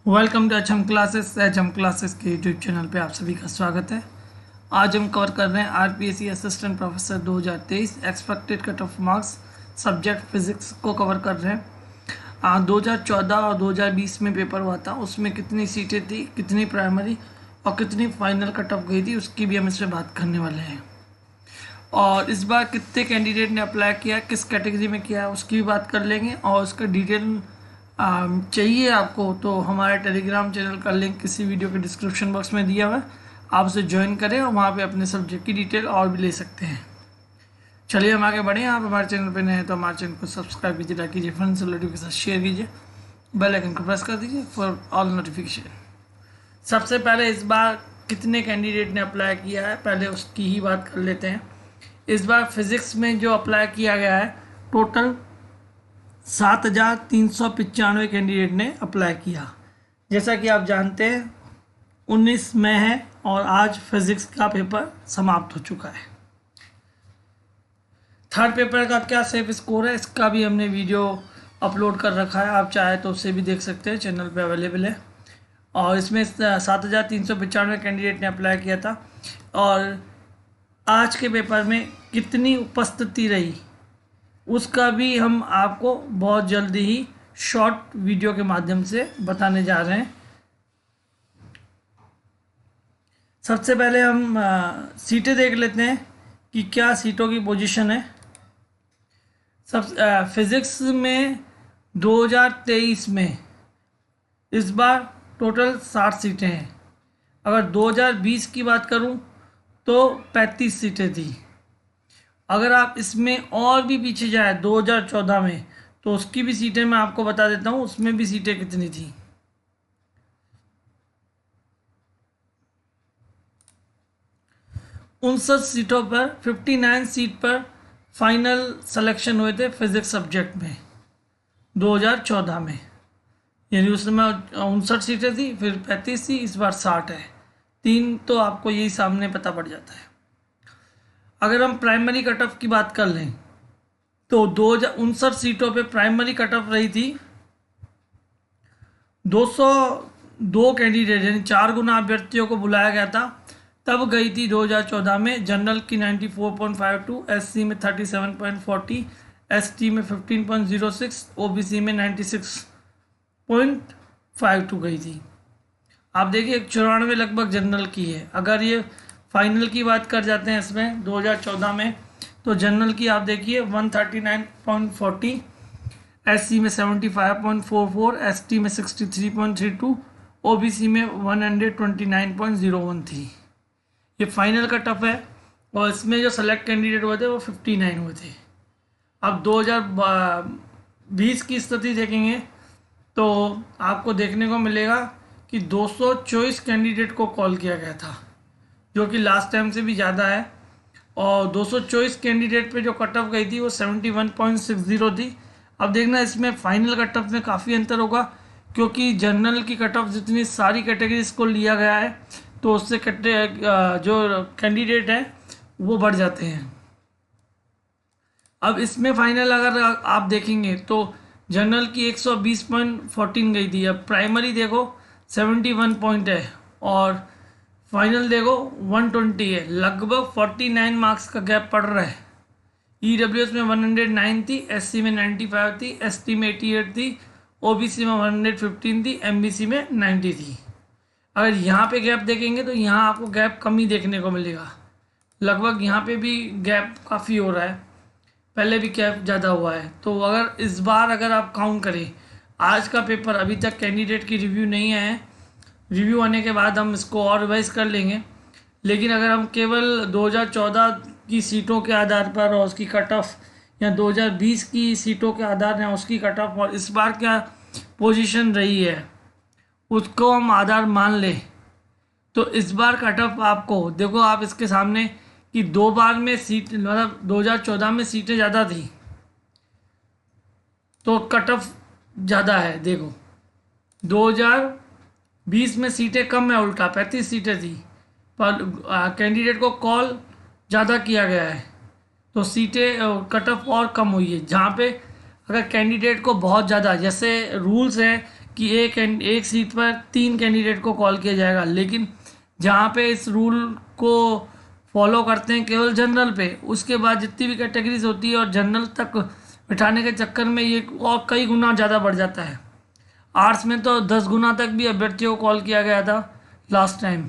Welcome to H M classes के YouTube channel पे आप सभी का स्वागत है। आज हम कवर कर रहे हैं RPSC assistant professor 2023 expected cut off marks subject physics को कवर कर रहे हैं। 2014 और 2020 में पेपर हुआ था, उसमें कितनी सीटें थी, कितनी प्राइमरी और कितनी फाइनल कट ऑफ गई थी, उसकी भी हम इसमें बात करने वाले हैं। और इस बार कितने कैंडिडेट ने अप्लाई किया, किस कैटेगरी में किया, उसकी भी बात कर लेंगे। और उसका डिटेल चाहिए आपको तो हमारे टेलीग्राम चैनल का लिंक किसी वीडियो के डिस्क्रिप्शन बॉक्स में दिया हुआ है, आप उसे ज्वाइन करें और वहाँ पे अपने सब्जेक्ट की डिटेल और भी ले सकते हैं। चलिए हम आगे बढ़ें। आप हमारे चैनल पे नए हैं तो हमारे चैनल को सब्सक्राइब कीजिए, लाइक कीजिए, फ्रेंड्स रिलेटिव के साथ शेयर कीजिए, बेल आइकन को प्रेस कर दीजिए फॉर ऑल नोटिफिकेशन। सबसे पहले इस बार कितने कैंडिडेट ने अप्लाई किया है, पहले उसकी ही बात कर लेते हैं। इस बार फिज़िक्स में जो अप्लाई किया गया है, टोटल 7,395 कैंडिडेट ने अप्लाई किया। जैसा कि आप जानते हैं 19 मई है और आज फिज़िक्स का पेपर समाप्त हो चुका है। थर्ड पेपर का क्या सेफ स्कोर है, इसका भी हमने वीडियो अपलोड कर रखा है, आप चाहे तो उसे भी देख सकते हैं, चैनल पे अवेलेबल है। और इसमें 7,395 कैंडिडेट ने अप्लाई किया था। और आज के पेपर में कितनी उपस्थिति रही उसका भी हम आपको बहुत जल्दी ही शॉर्ट वीडियो के माध्यम से बताने जा रहे हैं। सबसे पहले हम सीटें देख लेते हैं कि क्या सीटों की पोजीशन है। फिज़िक्स में 2023 में इस बार टोटल 60 सीटें हैं। अगर 2020 की बात करूं तो 35 सीटें थी। अगर आप इसमें और भी पीछे जाए 2014 में तो उसकी भी सीटें मैं आपको बता देता हूँ, उसमें भी सीटें कितनी थी। 59 सीटों पर 59 सीट पर फाइनल सिलेक्शन हुए थे फिजिक्स सब्जेक्ट में 2014 में, यानी उस समय 59 सीटें थी, फिर 35 थी, इस बार 60 है। 3 तो आपको यही सामने पता पड़ जाता है। अगर हम प्राइमरी कट ऑफ की बात कर लें तो 259 सीटों पे प्राइमरी कट ऑफ रही थी 202 कैंडिडेट, यानी 4 गुना अभ्यर्थियों को बुलाया गया था। तब गई थी 2014 में जनरल की 94.52, एससी में 37.40, एसटी में 15.06, ओबीसी में 96.52 गई थी। आप देखिए 94 लगभग जनरल की है। अगर ये फाइनल की बात कर जाते हैं इसमें 2014 में तो जनरल की आप देखिए 139.40, एससी में 75.44, एसटी में 63.32, ओबीसी में 129.01 थी। ये फाइनल का टफ है। और इसमें जो सेलेक्ट कैंडिडेट हुए थे वो 59 हुए थे। अब 2020 की स्थिति देखेंगे तो आपको देखने को मिलेगा कि 224 कैंडिडेट को कॉल किया गया था, जो कि लास्ट टाइम से भी ज़्यादा है। और 224 कैंडिडेट पे जो कट ऑफ गई थी वो 71.60 थी। अब देखना इसमें फाइनल कट ऑफ में काफ़ी अंतर होगा, क्योंकि जनरल की कट ऑफ जितनी सारी कैटेगरीज को लिया गया है तो उससे जो कैंडिडेट है वो बढ़ जाते हैं। अब इसमें फाइनल अगर आप देखेंगे तो जनरल की 120.14 गई थी। अब प्राइमरी देखो 71 पॉइंट है और फाइनल देखो 120 है, लगभग 49 मार्क्स का गैप पड़ रहा है। ईडब्ल्यूएस में 109 थी, एससी में 95 थी, एसटी में 88 थी, ओबीसी में 115 थी, एमबीसी में 90 थी। अगर यहाँ पे गैप देखेंगे तो यहाँ आपको गैप कम ही देखने को मिलेगा, लगभग यहाँ पे भी गैप काफ़ी हो रहा है, पहले भी गैप ज़्यादा हुआ है। तो अगर इस बार अगर आप काउंट करें, आज का पेपर अभी तक कैंडिडेट की रिव्यू नहीं आए हैं, रिव्यू आने के बाद हम इसको और रिवाइज कर लेंगे। लेकिन अगर हम केवल 2014 की सीटों के आधार पर और उसकी कट ऑफ, या 2020 की सीटों के आधार या उसकी कट ऑफ और इस बार क्या पोजीशन रही है उसको हम आधार मान लें तो इस बार कट ऑफ आपको देखो, आप इसके सामने कि 2 बार में सीट, मतलब 2014 में सीटें ज़्यादा थी तो कट ऑफ ज़्यादा है। देखो 2020 में सीटें कम है, उल्टा 35 सीटें थी, पर कैंडिडेट को कॉल ज़्यादा किया गया है तो सीटें कट ऑफ और कम हुई है। जहाँ पे अगर कैंडिडेट को बहुत ज़्यादा, जैसे रूल्स है कि एक सीट पर 3 कैंडिडेट को कॉल किया जाएगा, लेकिन जहाँ पे इस रूल को फॉलो करते हैं केवल जनरल पे, उसके बाद जितनी भी कैटेगरीज होती है और जनरल तक बिठाने के चक्कर में ये और कई गुना ज़्यादा बढ़ जाता है। आर्ट्स में तो 10 गुना तक भी अभ्यर्थियों को कॉल किया गया था लास्ट टाइम।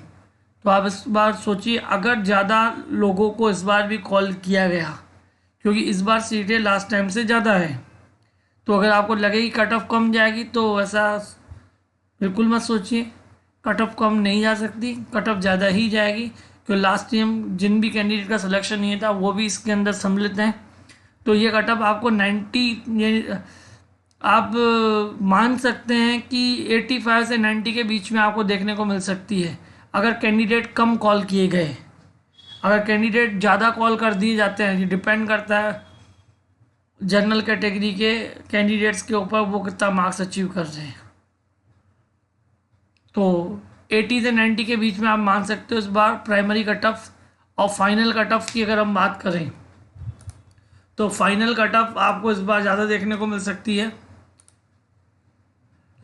तो आप इस बार सोचिए, अगर ज़्यादा लोगों को इस बार भी कॉल किया गया, क्योंकि इस बार सीटें लास्ट टाइम से ज़्यादा है, तो अगर आपको लगे कि कट ऑफ कम जाएगी तो ऐसा बिल्कुल मत सोचिए। कट ऑफ कम नहीं जा सकती, कट ऑफ ज़्यादा ही जाएगी, क्योंकि लास्ट टाइम जिन भी कैंडिडेट का सिलेक्शन नहीं था वो भी इसके अंदर सम्मिलित हैं। तो ये कट ऑफ आपको 90 आप मान सकते हैं कि 85 से 90 के बीच में आपको देखने को मिल सकती है, अगर कैंडिडेट कम कॉल किए गए। अगर कैंडिडेट ज़्यादा कॉल कर दिए जाते हैं, ये डिपेंड करता है जनरल कैटेगरी के कैंडिडेट्स के ऊपर, वो कितना मार्क्स अचीव कर रहे हैं। तो 80 से 90 के बीच में आप मान सकते हो इस बार प्राइमरी कट ऑफ। और फाइनल कट ऑफ की अगर हम बात करें तो फाइनल कट ऑफ आपको इस बार ज़्यादा देखने को मिल सकती है।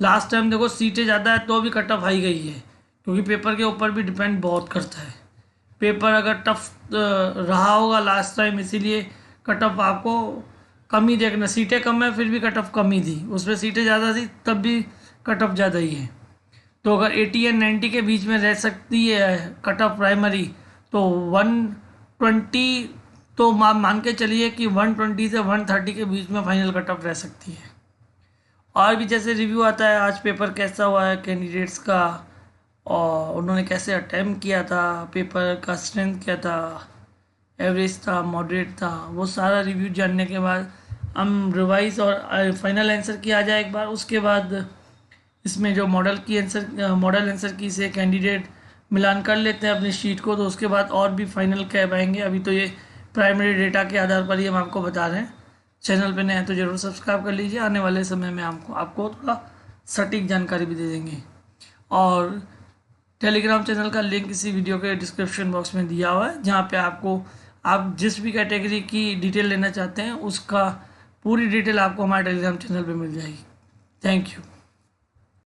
लास्ट टाइम देखो सीटें ज़्यादा है तो भी कट ऑफ हाई गई है, क्योंकि पेपर के ऊपर भी डिपेंड बहुत करता है। पेपर अगर टफ रहा होगा लास्ट टाइम, इसीलिए कट ऑफ आपको कम ही देखना। सीटें कम है फिर भी कट ऑफ कम ही थी, उसमें सीटें ज़्यादा थी तब भी कट ऑफ ज़्यादा ही है। तो अगर 80 या 90 के बीच में रह सकती है कट ऑफ प्राइमरी, तो 120 तो मान के चलिए कि 120 से 130 के बीच में फाइनल कट ऑफ रह सकती है। और भी जैसे रिव्यू आता है आज पेपर कैसा हुआ है कैंडिडेट्स का, और उन्होंने कैसे अटैम्प्ट किया था, पेपर का स्ट्रेंथ क्या था, एवरेज था, मॉडरेट था, वो सारा रिव्यू जानने के बाद हम रिवाइज और फाइनल आंसर की आ जाए एक बार। उसके बाद इसमें जो मॉडल आंसर की से कैंडिडेट मिलान कर लेते हैं अपनी शीट को, तो उसके बाद और भी फाइनल कह पाएंगे। अभी तो ये प्राइमरी डेटा के आधार पर ही हम आपको बता रहे हैं। चैनल पे नए हैं तो ज़रूर सब्सक्राइब कर लीजिए, आने वाले समय में आपको थोड़ा सटीक जानकारी भी दे देंगे। और टेलीग्राम चैनल का लिंक इसी वीडियो के डिस्क्रिप्शन बॉक्स में दिया हुआ है, जहाँ पे आप जिस भी कैटेगरी की डिटेल लेना चाहते हैं उसका पूरी डिटेल आपको हमारे टेलीग्राम चैनल पे मिल जाएगी। Thank you.